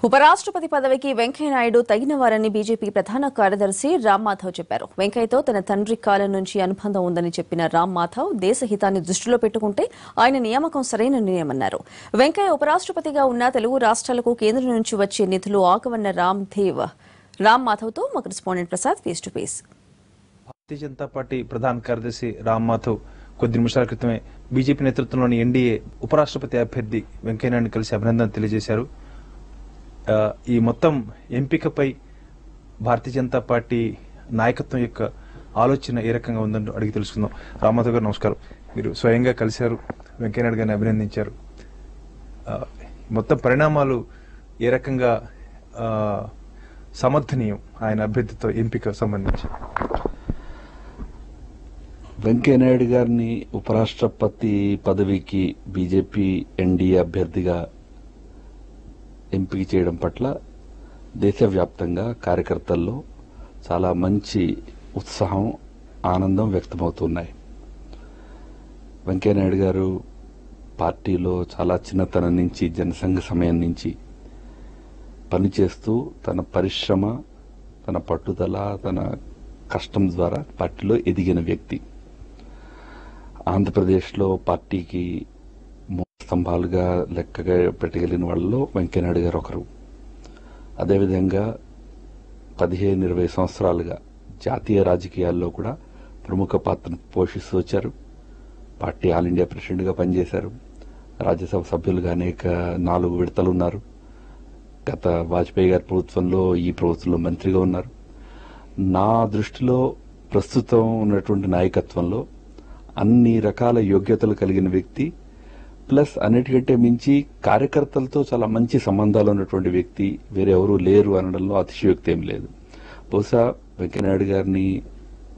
ఉపరాష్ట్రపతి పదవికి వెంకయ్యనాయుడు తగినవారని బీజేపీ ప్రధాన కార్యదర్శి రామ్ మాధవ్ చెప్పారు. వెంకయ్యతో తన తండ్రి కాలం నుంచి అనుబంధం ఉందని చెప్పిన రామ్ మాధవ్ దేశ హితాన్ని దృష్టిలో పెట్టుకుంటే ఆయన నియామకం సరైన నిర్ణయమన్నారు. వెంకయ్య ఉపరాష్ట్రపతిగా ఉన్న తెలుగు రాష్ట్రాలకు కేంద్రం నుంచి వచ్చే నిధులు ఆగవన్న రామ్ మాధవ్తో మా correspondent Prasad face to face. Bharatiya Janata party ప్రధాన కార్యదర్శి రామ్ మాధవ్ కొద్ది నిమిషాల క్రితమే బీజేపీ నేతృత్వంలోని ఎన్డీఏ ఉపరాష్ట్రపతి అభ్యర్థి వెంకయ్యనాయుడు కలిసి అభినందన తెలియజేశారు. ఈ మొత్తం ఎంపికపై భారతీయ జనతా పార్టీ నాయకత్వం యొక్క ఆలోచన ఏ రకంగా ఉందని అడిగి తెలుసుకుందాం. రామ్మాధవ్ గారు నమస్కారం. మీరు స్వయంగా కలిశారు, వెంకయ్యనాయుడు గారిని అభినందించారు. మొత్తం పరిణామాలు ఏ రకంగా సమర్థనీయం ఆయన అభ్యర్థితో ఎంపిక సంబంధించి? వెంకయ్యనాయుడు గారిని ఉపరాష్ట్రపతి పదవికి బీజేపీ ఎన్డీఏ అభ్యర్థిగా ఎంపిక చేయడం పట్ల దేశవ్యాప్తంగా కార్యకర్తల్లో చాలా మంచి ఉత్సాహం, ఆనందం వ్యక్తమవుతున్నాయి. వెంకయ్యనాయుడు గారు పార్టీలో చాలా చిన్నతనం నుంచి, జనసంఘ సమయం నుంచి పనిచేస్తూ తన పరిశ్రమ, తన పట్టుదల, తన కష్టం ద్వారా పార్టీలో ఎదిగిన వ్యక్తి. ఆంధ్రప్రదేశ్లో పార్టీకి స్తంభాలుగా లెక్కగా పెట్టగలిగిన వాళ్ళలో వెంకయ్యనాయుడు గారు ఒకరు. అదేవిధంగా 15-20 సంవత్సరాలుగా జాతీయ రాజకీయాల్లో కూడా ప్రముఖ పాత్రను పోషిస్తూ వచ్చారు. పార్టీ ఆల్ ఇండియా ప్రెసిడెంట్గా పనిచేశారు. రాజ్యసభ సభ్యులుగా అనేక 4 విడతలు ఉన్నారు. గత వాజ్పేయి గారి ప్రభుత్వంలో, ఈ ప్రభుత్వంలో మంత్రిగా ఉన్నారు. నా దృష్టిలో ప్రస్తుతం ఉన్నటువంటి నాయకత్వంలో అన్ని రకాల యోగ్యతలు కలిగిన వ్యక్తి, ప్లస్ అన్నిటికంటే మించి కార్యకర్తలతో చాలా మంచి సంబంధాలు ఉన్నటువంటి వ్యక్తి వేరే ఎవరూ లేరు అనడంలో అతిశయోక్తి ఏం లేదు. బహుశా వెంకయ్యనాయుడు గారిని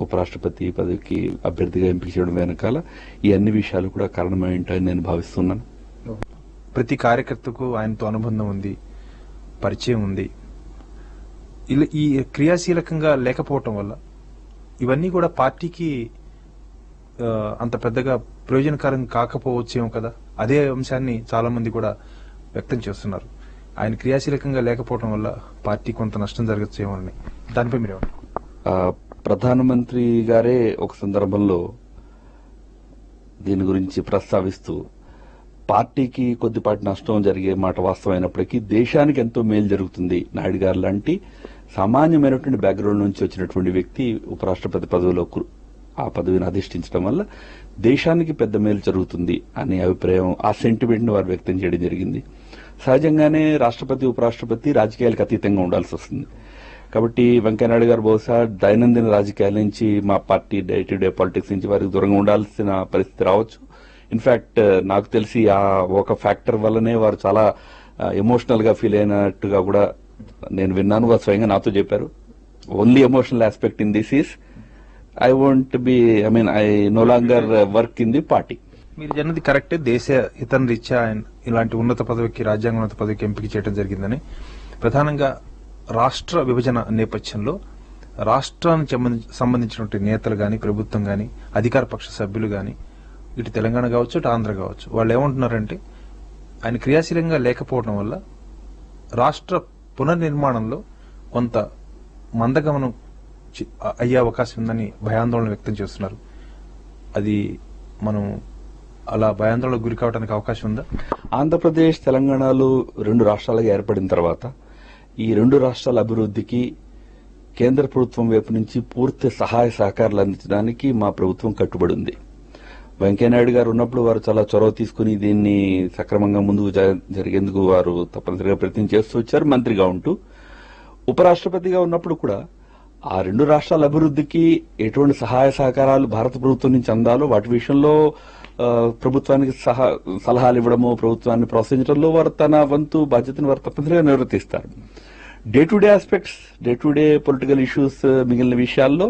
ఉపరాష్ట్రపతి పదవికి అభ్యర్థిగా ఎంపిక చేయడం వెనకాల ఈ అన్ని విషయాలు కూడా కారణమై ఉంటాయని నేను భావిస్తున్నాను. ప్రతి కార్యకర్తకు ఆయనతో అనుబంధం ఉంది, పరిచయం ఉంది. ఈ క్రియాశీలకంగా లేకపోవటం వల్ల ఇవన్నీ కూడా పార్టీకి అంత పెద్దగా ప్రయోజనకరం కాకపోవచ్చేమో కదా. అదే అంశాన్ని చాలా మంది కూడా వ్యక్తం చేస్తున్నారు. ఆయన క్రియాశీలకంగా లేకపోవడం వల్ల పార్టీ కొంత నష్టం జరగచ్చేమో అని. దానిపై మీరు ప్రధానమంత్రి గారే ఒక సందర్భంలో దీని గురించి ప్రస్తావిస్తూ పార్టీకి కొద్దిపాటి నష్టం జరిగే మాట వాస్తవమైనప్పటికీ దేశానికి ఎంతో మేలు జరుగుతుంది. నాయుడు గారు లాంటి సామాన్యమైనటువంటి బ్యాక్గ్రౌండ్ నుంచి వచ్చినటువంటి వ్యక్తి ఉపరాష్ట్రపతి పదవిలో ఆ పదవిని అధిష్ఠించడం వల్ల దేశానికి పెద్ద మేలు జరుగుతుంది అనే అభిప్రాయం, ఆ సెంటిమెంట్ ని వారు వ్యక్తం చేయడం జరిగింది. సహజంగానే రాష్ట్రపతి, ఉపరాష్ట్రపతి రాజకీయాలకు అతీతంగా ఉండాల్సి వస్తుంది. కాబట్టి వెంకయ్యనాయుడు గారు బహుశా దైనందిన రాజకీయాల నుంచి, మా party day to day politics నుంచి వారికి దూరంగా ఉండాల్సిన పరిస్థితి రావచ్చు. ఇన్ఫాక్ట్ నాకు తెలిసి ఆ ఒక ఫ్యాక్టర్ వల్లనే వారు చాలా ఎమోషనల్ గా ఫీల్ అయినట్టుగా కూడా నేను విన్నాను. వారు స్వయంగా నాతో చెప్పారు, only emotional aspect in this is I no longer work in the party. మీరు జన్నది కరెక్టే. దేశ హితం రీత్యా ఇలాంటి ఉన్నత పదవికి, రాజ్యాంగ ఉన్నత పదవికి ఎంపిక చేయడం జరిగిందని, ప్రధానంగా రాష్ట్ర విభజన నేపథ్యంలో రాష్ట్రానికి సంబంధించినటువంటి నేతలు గాని, ప్రభుత్వం గాని, అధికార పక్ష సభ్యులు గాని, ఇటు తెలంగాణ కావచ్చు, ఇటు ఆంధ్ర కావచ్చు, వాళ్ళు ఏమంటున్నారంటే ఆయన క్రియాశీలంగా లేకపోవడం వల్ల రాష్ట్ర పునర్నిర్మాణంలో కొంత మందగమనం అయ్యే అవకాశం ఉందని భయాందోళన వ్యక్తం చేస్తున్నారు. అది మనం అలా భయాందోళనకు గురి కావడానికి అవకాశం ఉందా? ఆంధ్రప్రదేశ్, తెలంగాణలో 2 రాష్ట్రాలుగా ఏర్పడిన తర్వాత ఈ 2 రాష్ట్రాల అభివృద్ధికి కేంద్ర ప్రభుత్వం వైపు నుంచి పూర్తి సహాయ సహకారాలు అందించడానికి మా ప్రభుత్వం కట్టుబడి ఉంది. వెంకయ్యనాయుడు గారు ఉన్నప్పుడు వారు చాలా చొరవ తీసుకుని దీన్ని సక్రమంగా ముందుకు జరిగేందుకు వారు తప్పనిసరిగా ప్రయత్నం చేస్తూ వచ్చారు, మంత్రిగా ఉంటూ. ఉపరాష్ట్రపతిగా ఉన్నప్పుడు కూడా ఆ 2 రాష్ట్రాల అభివృద్ధికి ఎటువంటి సహాయ సహకారాలు భారత ప్రభుత్వం నుంచి అందాలో వాటి విషయంలో ప్రభుత్వానికి సలహాలు ఇవ్వడము, ప్రభుత్వాన్ని ప్రోత్సహించడంలో వారు తన వంతు బాధ్యతను వారు తప్పనిసరిగా నిర్వర్తిస్తారు. Day to day aspects, day to day political issues, మిగిలిన విషయాల్లో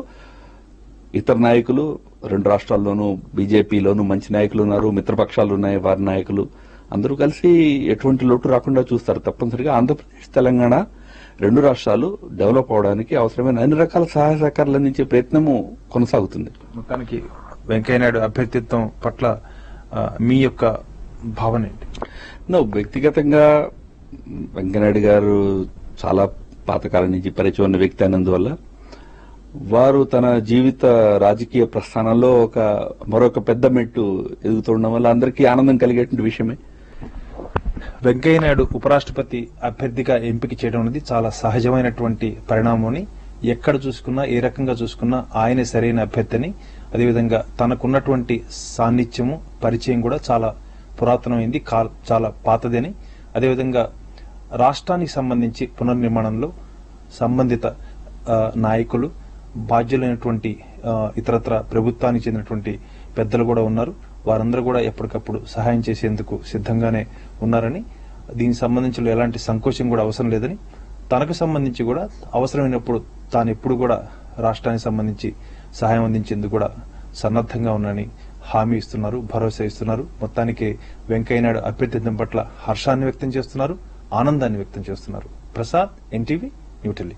ఇతర నాయకులు 2 రాష్ట్రాల్లోనూ, బీజేపీలోనూ మంచి నాయకులు ఉన్నారు, మిత్రపక్షాలు ఉన్నాయి, వారి నాయకులు అందరూ కలిసి ఎటువంటి లోటు రాకుండా చూస్తారు. తప్పనిసరిగా ఆంధ్రప్రదేశ్, తెలంగాణ 2 రాష్ట్రాలు డెవలప్ అవడానికి అవసరమైన అన్ని రకాల సహాయ సహకారాలు అందించే ప్రయత్నము కొనసాగుతుంది. మొత్తానికి వెంకయ్యనాయుడు అభ్యర్థిత్వం పట్ల మీ యొక్క భావన ఏంటి? వ్యక్తిగతంగా వెంకయ్యనాయుడు గారు చాలా పాతకాలం నుంచి పరిచయం ఉన్న వ్యక్తి అయినందువల్ల వారు తన జీవిత రాజకీయ ప్రస్థానంలో మరొక పెద్ద మెట్టు ఎదుగుతుండడం వల్ల అందరికీ ఆనందం కలిగేటువంటి విషయమే. వెంకయ్యనాయుడు ఉపరాష్ట్రపతి అభ్యర్థిగా ఎంపిక చేయడం అనేది చాలా సహజమైనటువంటి పరిణామం. ఎక్కడ చూసుకున్నా, ఏ రకంగా చూసుకున్నా ఆయనే సరైన అభ్యర్థిని. అదేవిధంగా తనకున్నటువంటి సాన్నిధ్యము, పరిచయం కూడా చాలా పురాతనమైంది, చాలా పాతదని. అదేవిధంగా రాష్ట్రానికి సంబంధించి పునర్నిర్మాణంలో సంబంధిత నాయకులు, బాధ్యులైనటువంటి ఇతరత్ర ప్రభుత్వానికి చెందినటువంటి పెద్దలు కూడా ఉన్నారు. వారందరూ కూడా ఎప్పటికప్పుడు సహాయం చేసేందుకు సిద్ధంగానే ఉన్నారని, దీనికి సంబంధించి ఎలాంటి సంకోచం కూడా అవసరం లేదని, తనకు సంబంధించి కూడా అవసరమైనప్పుడు తాను ఎప్పుడు కూడా రాష్ట్రానికి సంబంధించి సహాయం అందించేందుకు కూడా సన్నద్ధంగా ఉన్నారని హామీ ఇస్తున్నారు, భరోసా ఇస్తున్నారు. మొత్తానికి వెంకయ్యనాయుడు అభ్యర్థిత్వం పట్ల హర్షాన్ని వ్యక్తం చేస్తున్నారు, ఆనందాన్ని వ్యక్తం చేస్తున్నారు. ప్రసాద్, ఎన్టీవీ, న్యూఢిల్లీ.